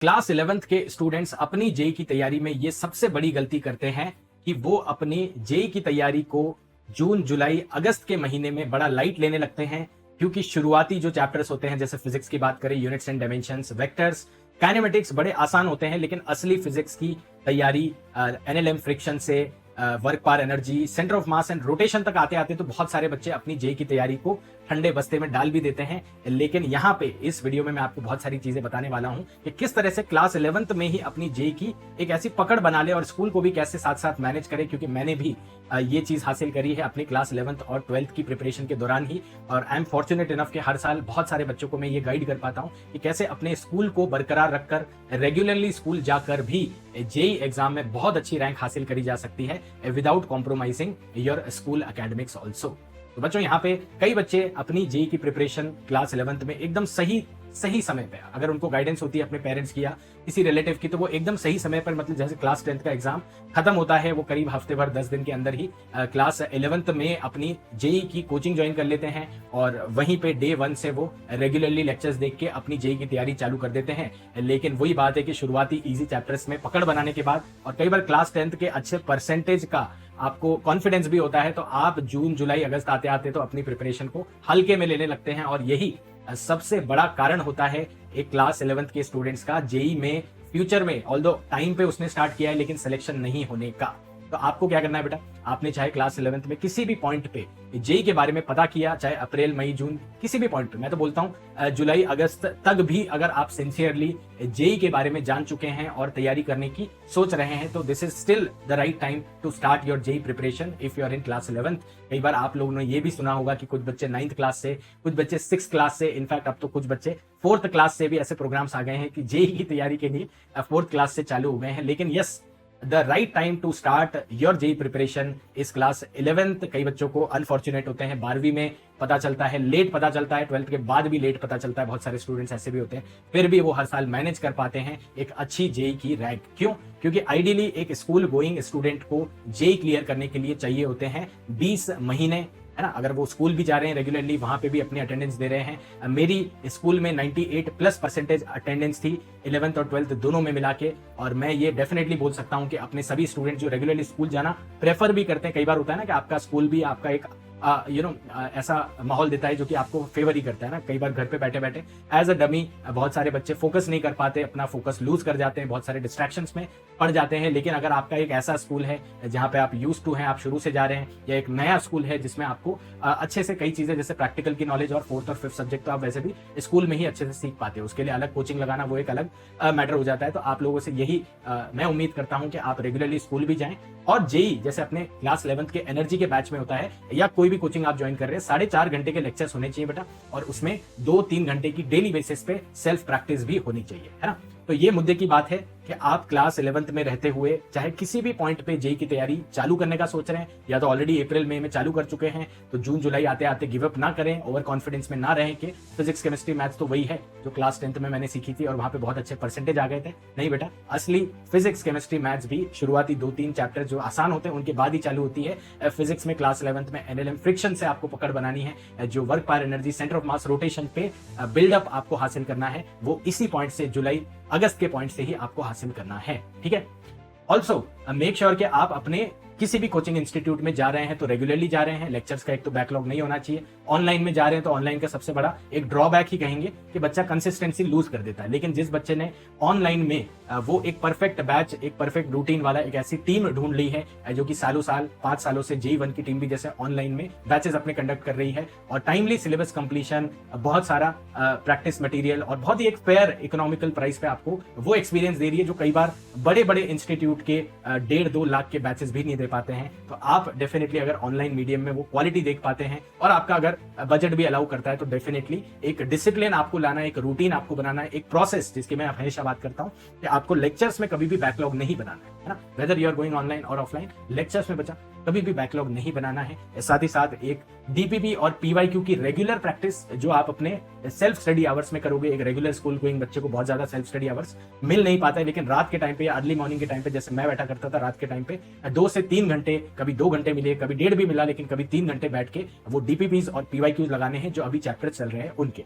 Class 11th के students अपनी JEE की तैयारी में ये सबसे बड़ी गलती करते हैं कि वो अपनी जेई की तैयारी को जून जुलाई अगस्त के महीने में बड़ा लाइट लेने लगते हैं, क्योंकि शुरुआती जो चैप्टर्स होते हैं, जैसे फिजिक्स की बात करें, units and dimensions, vectors, kinematics, बड़े आसान होते हैं। लेकिन असली फिजिक्स की तैयारी एनएलएम, फ्रिक्शन से work power energy, centre of mass and rotation तक आते आते तो बहुत सारे बच्चे अपनी जेई की तैयारी को ठंडे बस्ते में डाल भी देते हैं। लेकिन यहाँ पे इस वीडियो में मैं आपको बहुत सारी चीजें बताने वाला हूँ कि किस तरह से क्लास 11th में ही अपनी जेई की एक ऐसी पकड़ बना ले और स्कूल को भी कैसे साथ साथ मैनेज करे, क्योंकि मैंने भी ये चीज हासिल करी है अपनी क्लास 11th और 12th की प्रिपरेशन के दौरान ही। और आई एम फॉर्चुनेट इनफ कि हर साल बहुत सारे बच्चों को मैं ये गाइड कर पाता हूँ कि कैसे अपने स्कूल को बरकरार रखकर रेगुलरली स्कूल जाकर भी जेई एग्जाम में बहुत अच्छी रैंक हासिल करी जा सकती है without compromising your school academics also. तो बच्चों, यहाँ पे कई बच्चे अपनी जेई की प्रिपरेशन क्लास 11th में एकदम सही समय पे, अगर उनको गाइडेंस होती है अपने पेरेंट्स की या किसी रिलेटिव की, तो वो एकदम सही समय पर, मतलब जैसे क्लास 10th का एग्जाम खत्म होता है वो करीब हफ्ते भर 10 दिन के अंदर ही क्लास 11th में अपनी जेई की कोचिंग ज्वाइन कर लेते हैं और वहीं पे डे 1 से वो रेगुलरली लेक्चर्स देख के अपनी जेई की तैयारी चालू कर देते हैं। लेकिन वही बात है कि शुरुआती इजी चैप्टर्स में पकड़ बनाने के बाद और कई बार क्लास 10th के अच्छे परसेंटेज का आपको कॉन्फिडेंस भी होता है, तो आप जून जुलाई अगस्त आते आते तो अपनी प्रिपरेशन को हल्के में लेने लगते हैं। और यही सबसे बड़ा कारण होता है एक क्लास 11th के स्टूडेंट्स का जेई में फ्यूचर में, ऑल्दो टाइम पे उसने स्टार्ट किया है लेकिन सिलेक्शन नहीं होने का। तो आपको क्या करना है बेटा, आपने चाहे क्लास 11th में किसी भी पॉइंट पे जेई के बारे में पता किया, चाहे अप्रैल मई जून किसी भी पॉइंट पे, मैं तो बोलता हूं जुलाई अगस्त तक भी अगर आप सिंसियरली जेई के बारे में जान चुके हैं और तैयारी करने की सोच रहे हैं, तो this is still the right time to start your JEE preparation if you are in class 11th। कई बार आप लोगों ने ये भी सुना होगा कि कुछ बच्चे 9th क्लास से, कुछ बच्चे 6th क्लास से, इनफैक्ट अब तो कुछ बच्चे 4th क्लास से भी ऐसे प्रोग्राम्स आ गए हैं कि जेई की तैयारी के लिए 4th क्लास से चालू हो गए हैं। लेकिन yes, the right time to start your JEE preparation is class 11th। कई बच्चों को अनफॉर्चुनेट होते हैं 12वीं में पता चलता है, लेट पता चलता है, 12th के बाद भी लेट पता चलता है, बहुत सारे स्टूडेंट्स ऐसे भी होते हैं, फिर भी वो हर साल मैनेज कर पाते हैं एक अच्छी जेई की रैंक। क्यों? क्योंकि आइडियली एक स्कूल गोइंग स्टूडेंट को जेई क्लियर करने के लिए चाहिए होते हैं 20 महीने, है ना। अगर वो स्कूल भी जा रहे हैं रेगुलरली, वहां पे भी अपनी अटेंडेंस दे रहे हैं। मेरी स्कूल में 98+% अटेंडेंस थी 11th और 12th दोनों में मिला के। और मैं ये डेफिनेटली बोल सकता हूं कि अपने सभी स्टूडेंट जो रेगुलरली स्कूल जाना प्रेफर भी करते हैं, कई बार होता है ना कि आपका स्कूल भी आपका एक ऐसा माहौल देता है जो कि आपको फेवर ही करता है ना। कई बार घर पे बैठे बैठे एज अ डमी बहुत सारे बच्चे फोकस नहीं कर पाते, अपना फोकस लूज कर जाते हैं, बहुत सारे डिस्ट्रैक्शंस में पड़ जाते हैं। लेकिन अगर आपका एक ऐसा स्कूल है जहाँ पे आप यूज टू हैं, आप शुरू से जा रहे हैं, या एक नया स्कूल है जिसमें आपको अच्छे से कई चीजें जैसे प्रैक्टिकल की नॉलेज और 4th और 5th सब्जेक्ट तो आप वैसे भी स्कूल में ही अच्छे से सीख पाते हो, उसके लिए अलग कोचिंग लगाना वो एक अलग मैटर हो जाता है। तो आप लोगों से यही मैं उम्मीद करता हूं कि आप रेगुलरली स्कूल भी जाएं और जेई जैसे अपने क्लास 11th के एनर्जी के बैच में होता है, या कोई भी कोचिंग आप ज्वाइन कर रहे हैं, 4.5 घंटे के लेक्चर्स होने चाहिए बेटा, और उसमें 2-3 घंटे की डेली बेसिस पे सेल्फ प्रैक्टिस भी होनी चाहिए, है ना। तो ये मुद्दे की बात है कि आप क्लास 11th में रहते हुए चाहे किसी भी पॉइंट पे जेई की तैयारी चालू करने का सोच रहे हैं, या तो ऑलरेडी अप्रैल मई में चालू कर चुके हैं, तो जून जुलाई आते आते गिव अप ना करें, ओवर कॉन्फिडेंस में ना रहें कि फिजिक्स केमिस्ट्री मैथ्स तो वही है जो क्लास 10th में मैंने सीखी थी और वहां पे बहुत अच्छे परसेंटेज आ गए थे। नहीं बेटा, असली फिजिक्स केमिस्ट्री मैथ्स भी शुरुआती 2-3 चैप्टर जो आसान होते हैं उनके बाद ही चालू होती है। फिजिक्स में क्लास 11th में एनएलएम, फ्रिक्शन से आपको पकड़ बनानी है, जो work power energy, centre of mass, rotation पे बिल्डअप आपको हासिल करना है, वो इसी पॉइंट से, जुलाई अगस्त के पॉइंट से ही आपको हासिल करना है, ठीक है। ऑल्सो मेक श्योर कि आप अपने किसी भी कोचिंग इंस्टीट्यूट में जा रहे हैं तो रेगुलरली जा रहे हैं, लेक्चर्स का एक तो बैकलॉग नहीं होना चाहिए। ऑनलाइन में जा रहे हैं तो ऑनलाइन का सबसे बड़ा एक ड्रॉबैक ही कहेंगे कि बच्चा कंसिस्टेंसी लूज कर देता है। लेकिन जिस बच्चे ने ऑनलाइन में वो एक परफेक्ट बैच, एक परफेक्ट रूटीन वाला एक ऐसी टीम ढूंढ ली है जो कि सालों साल 5 सालों से जेई 1 की टीम भी जैसे ऑनलाइन में बैचेस अपने कंडक्ट कर रही है, और टाइमली सिलेबस कंप्लीशन, बहुत सारा प्रैक्टिस मटेरियल और बहुत ही एक फेयर इकोनॉमिकल प्राइस पे आपको वो एक्सपीरियंस दे रही है जो कई बार बड़े बड़े इंस्टीट्यूट के 1.5-2 लाख के बैचेस भी नहीं दे पाते हैं। तो आप डेफिनेटली अगर ऑनलाइन मीडियम में वो क्वालिटी देख पाते हैं और आपका अगर बजट भी अलाउ करता है, तो डेफिनेटली एक डिसिप्लिन आपको लाना है, एक रूटीन आपको बनाना है, एक प्रोसेस जिसकी मैं हमेशा बात करता हूं कि आपको लेक्चर्स में कभी भी बैकलॉग नहीं बनाना है ना। Whether you are going online और ऑफलाइन, लेक्चर्स में बचा कभी भी बैकलॉग नहीं बनाना है। साथ ही साथ एक डीपीपी और पीवाईक्यू की रेगुलर प्रैक्टिस जो आप अपने सेल्फ स्टडी आवर्स में करोगे। एक रेगुलर स्कूल गोइंग बच्चे को बहुत ज्यादा सेल्फ स्टडी आवर्स मिल नहीं पाता है, लेकिन रात के टाइम पे या अर्ली मॉर्निंग के टाइम पे जैसे मैं बैठा करता था, रात के टाइम पे 2 से 3 घंटे, कभी 2 घंटे मिले, कभी 1.5 भी मिला, लेकिन कभी 3 घंटे बैठ के वो डीपीपीज और पीवाईक्यूज लगाने हैं जो अभी चैप्टर चल रहे हैं उनके।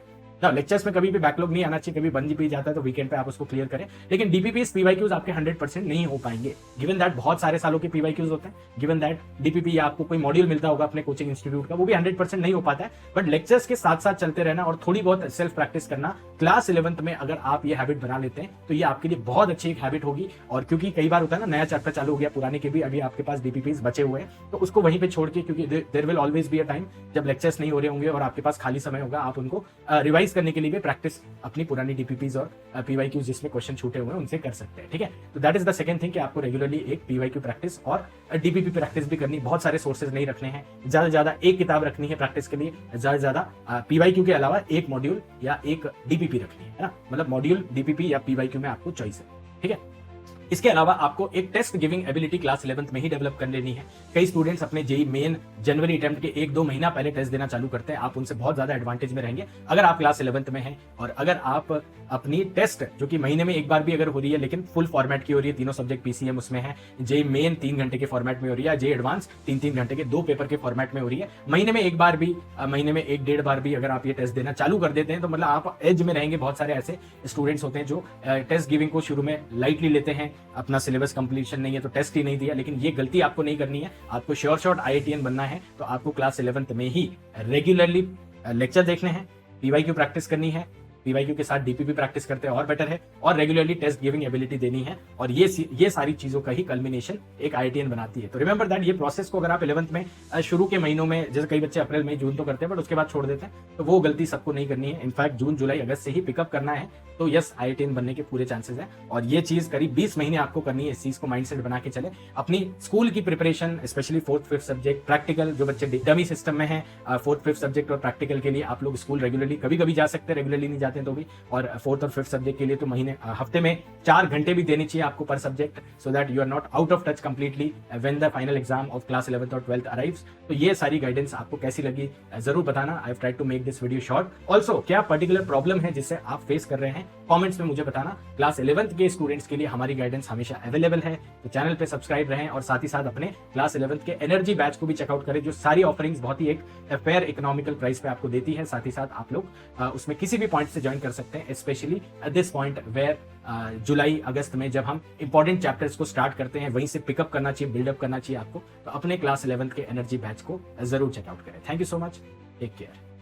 लेक्चर्स में कभी भी बैकलॉग नहीं आना चाहिए, कभी बन भी जाता है तो वीकेंड पे आप उसको क्लियर करें, लेकिन डीपीपीस पीवाईक्यूज आपके 100% नहीं हो पाएंगे, गिवन दैट बहुत सारे सालों के पीवाईक्यूज होते हैं, गिवन दैट डीपीपी या आपको कोई मॉड्यूल मिलता होगा अपने कोचिंग इंस्टीट्यूट का, वो भी 100% नहीं हो पाता है। बट लेक्चर्स के साथ साथ चलते रहना और थोड़ी बहुत सेल्फ प्रैक्टिस करना क्लास 11th में अगर आप ये हैबिट बना लेते हैं तो ये आपके लिए बहुत अच्छी एक हैबिट होगी। और क्योंकि कई बार होता है ना, नया चैप्टर चालू हो गया, पुराने के भी अभी आपके पास डीपीपीस बचे हुए हैं, तो उसको वहीं पे छोड़ के, क्योंकि there will always be a time जब लेक्चर्स नहीं हो रहे होंगे और आपके पास खाली समय होगा, आप उनको रिवाइज करने के लिए भी प्रैक्टिस अपनी पुरानी डीपीपीज और पीवाईक्यूज जिसमें क्वेश्चन छूटे हुए हैं उनसे कर सकते हैं। ठीक है, तो that is the second thing कि आपको रेगुलरली एक पीवाईक्यू प्रैक्टिस और डीपीपी प्रैक्टिस भी करनी, बहुत सारे सोर्सेज नहीं रखने हैं, ज्यादा से ज्यादा एक किताब रखनी है प्रैक्टिस के लिए, ज्यादा से ज्यादा पीवाईक्यू के अलावा एक मॉड्यूल या एक डीपीपी रखनी है ना, मतलब मॉड्यूल डीपीपी या पीवाईक्यू में आपको चॉइस है। ठीक है, इसके अलावा आपको एक test giving ability class 11th में ही डेवलप कर लेनी है। कई स्टूडेंट्स अपने जेई मेन जनवरी अटेम्प्ट के 1-2 महीना पहले टेस्ट देना चालू करते हैं, आप उनसे बहुत ज्यादा एडवांटेज में रहेंगे अगर आप क्लास 11th में हैं। और अगर आप अपनी टेस्ट जो कि महीने में एक बार भी अगर हो रही है, लेकिन फुल फॉर्मेट की हो रही है, तीनों सब्जेक्ट पीसीएम उसमें है, जेई मेन 3 घंटे के फॉर्मेट में हो रही है, जेई एडवांस 3-3 घंटे के 2 पेपर के फॉर्मेट में हो रही है, महीने में एक बार भी, महीने में 1-1.5 बार भी अगर आप ये टेस्ट देना चालू कर देते हैं तो मतलब आप एज में रहेंगे। बहुत सारे ऐसे स्टूडेंट्स होते हैं जो टेस्ट गिविंग को शुरू में लाइटली लेते हैं, अपना सिलेबस कंप्लीशन नहीं है तो टेस्ट ही नहीं दिया, लेकिन ये गलती आपको नहीं करनी है। आपको श्योर शॉट आईआईटीएन बनना है तो आपको क्लास 11th में ही रेगुलरली लेक्चर देखने हैं, पीवाईक्यू प्रैक्टिस करनी है, पीवाईक्यू के साथ डीपीपी प्रैक्टिस करते हैं और बेटर है, और रेगुलरली टेस्ट गिविंग एबिलिटी देनी है। और ये सारी चीजों का ही कल्मिनेशन एक आईआईटीएन बनाती है। तो रिमेंबर दैट ये प्रोसेस को अगर आप 11th में शुरू के महीनों में, जैसे कई बच्चे अप्रैल मई जून तो करते हैं बट उसके बाद छोड़ देते हैं, तो वो गलती सबको नहीं करनी है। इनफैक्ट जून जुलाई अगस्त से ही पिकअप करना है, तो यस आईआईटीएन बनने के पूरे चांसेस हैं। और ये चीज करीब 20 महीने आपको करनी है, इस चीज को माइंडसेट बना के चले। अपनी स्कूल की preparation specially 4th-5th subject practical, जो बच्चे डमी सिस्टम में है 4th-5th सब्जेक्ट और प्रैक्टिकल के लिए आप लोग स्कूल रेगुलरली कभी कभी जा सकते हैं, रेगुलरली नहीं जाते हैं तो भी। और 4th और 5th सब्जेक्ट के लिए तो हफ्ते में 4 घंटे भी देनी चाहिए आपको पर subject, so that you are not out of touch completely when the final exam of class 11th और 12th अराइव्स। तो ये सारी गाइडेंस आपको कैसी लगी जरूर बताना। I have tried to make this video short. Also क्या पर्टिकुलर प्रॉब्लम है जिससे आप फेस कर रहे हैं, कमेंट्स में मुझे बताना। क्लास 11th के स्टूडेंट्स के लिए हमारी गाइडेंस हमेशा अवेलेबल है, तो चैनल पे सब्सक्राइब रहें और साथ ही साथ अपने क्लास 11th के एनर्जी बैच को भी चेकआउट करें, जो सारी ऑफरिंग्स बहुत ही एक फेयर इकोनॉमिकल प्राइस पे आपको देती है। साथ ही साथ आप लोग उसमें किसी भी पॉइंट से ज्वाइन कर सकते हैं, specially at this point where जुलाई अगस्त में जब हम इंपॉर्टेंट चैप्टर्स को स्टार्ट करते हैं, वहीं से पिकअप करना चाहिए, बिल्डअप करना चाहिए आपको। तो अपने क्लास 11th के एनर्जी बैच को जरूर चेकआउट करें। Thank you so much, take care.